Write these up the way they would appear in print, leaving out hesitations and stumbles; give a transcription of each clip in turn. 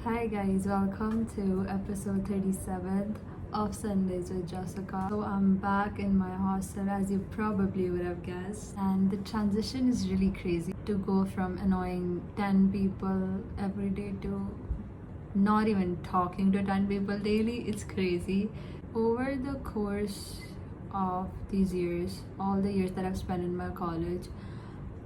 Hi guys, welcome to episode 37 of Sundays with Jessica. So I'm back in my hostel as you probably would have guessed, and the transition is really crazy to go from annoying 10 people every day to not even talking to 10 people daily. It's crazy. Over the course of these years, all the years that I've spent in my college,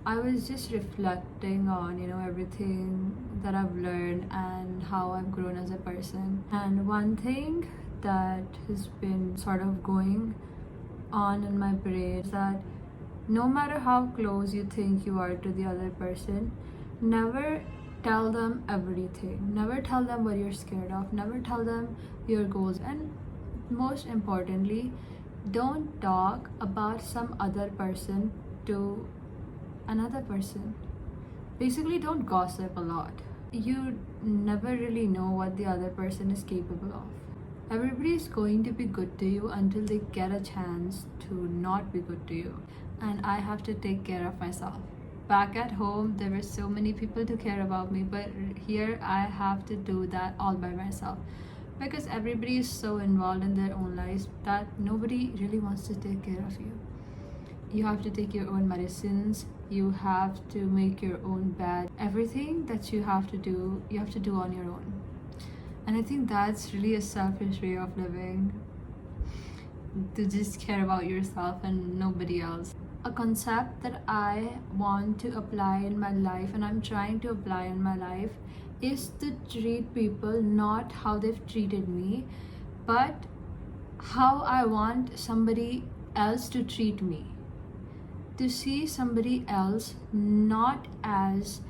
I was just reflecting on, everything that I've learned and how I've grown as a person. And one thing that has been sort of going on in my brain is that no matter how close you think you are to the other person, never tell them everything. Never tell them what you're scared of. Never tell them your goals. And most importantly, don't talk about some other person to another person. Basically, don't gossip a lot. You never really know what the other person is capable of. Everybody is going to be good to you until they get a chance to not be good to you. And I have to take care of myself. Back at home, there were so many people to care about me, but here I have to do that all by myself. Because everybody is so involved in their own lives that nobody really wants to take care of you. You have to take your own medicines, you have to make your own bed. Everything that you have to do on your own. And I think that's really a selfish way of living, to just care about yourself and nobody else. A concept that I want to apply in my life, and I'm trying to apply in my life, is to treat people not how they've treated me, but how I want somebody else to treat me. To see somebody else not as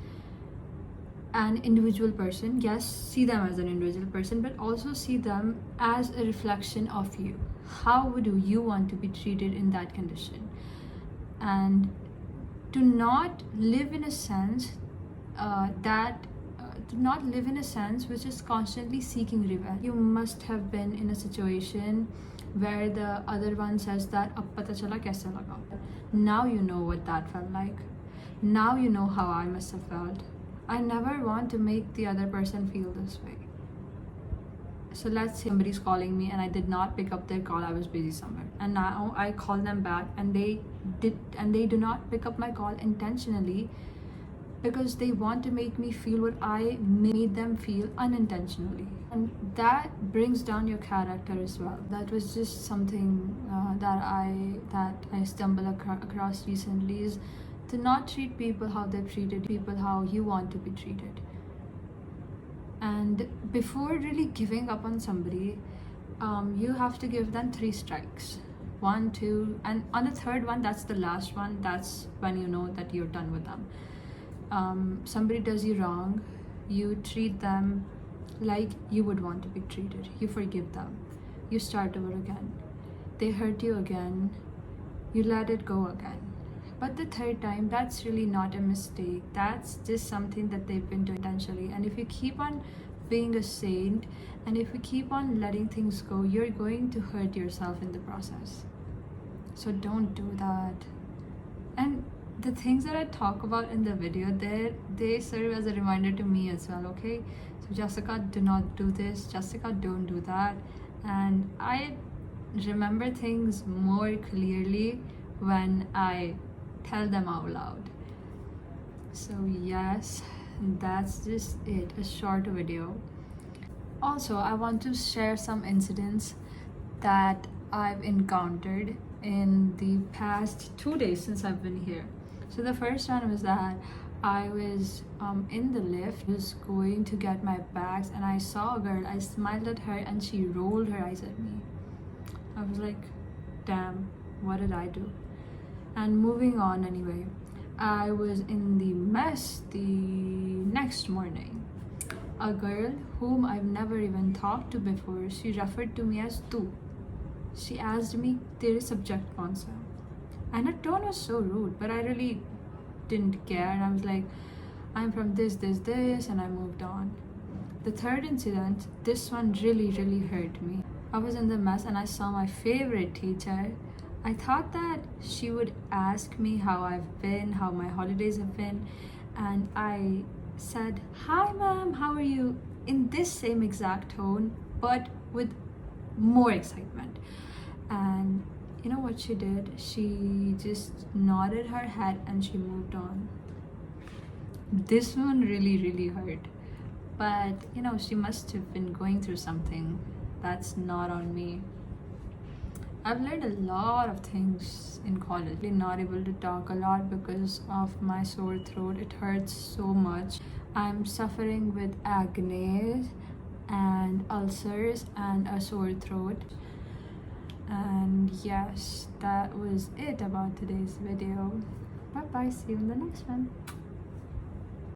an individual person. Yes, see them as an individual person, but also see them as a reflection of you. How would you want to be treated in that condition? And to not live in a sense which is constantly seeking revenge. You must have been in a situation where the other one says that ab pata chala kaise laga. Now you know what that felt like. Now you know how I must have felt. I never want to make the other person feel this way. So let's say somebody's calling me and I did not pick up their call, I was busy somewhere. And now I call them back and they do not pick up my call intentionally, because they want to make me feel what I made them feel unintentionally. And that brings down your character as well. That was just something that I stumbled across recently, is to not treat people how they've treated people, how you want to be treated. And before really giving up on somebody, you have to give them 3 strikes. 1, 2, and on the third one, that's the last one, that's when you know that you're done with them. Somebody does you wrong, you treat them like you would want to be treated. You forgive them. You start over again. They hurt you again. You let it go again. But the third time, that's really not a mistake. That's just something that they've been doing intentionally. And if you keep on being a saint, and if you keep on letting things go, you're going to hurt yourself in the process. So don't do that. And the things that I talk about in the video, they serve as a reminder to me as well, okay? So Jessica, do not do this. Jessica, don't do that. And I remember things more clearly when I tell them out loud. So yes, that's just it, a short video. Also, I want to share some incidents that I've encountered in the past 2 days since I've been here. So the first one was that I was in the lift, was going to get my bags, and I saw a girl. I smiled at her and she rolled her eyes at me. I was like, damn, what did I do? And moving on anyway, I was in the mess the next morning. A girl whom I've never even talked to before, she referred to me as tu. She asked me, tere subject kaun sa? And her tone was so rude, but I really didn't care. And I was like, I'm from this, and I moved on. The third incident, this one really hurt me. I was in the mess and I saw my favorite teacher. I thought that she would ask me how I've been, how my holidays have been, and I said, hi ma'am, how are you? in this same exact tone, but with more excitement. And you know what she did? She just nodded her head and she moved on. This one really hurt. But you know, she must have been going through something. That's not on me. I've learned a lot of things in college. I'm not able to talk a lot because of my sore throat. It hurts so much. I'm suffering with acne and ulcers and a sore throat. And yes, that was it about today's video. Bye bye, see you in the next one.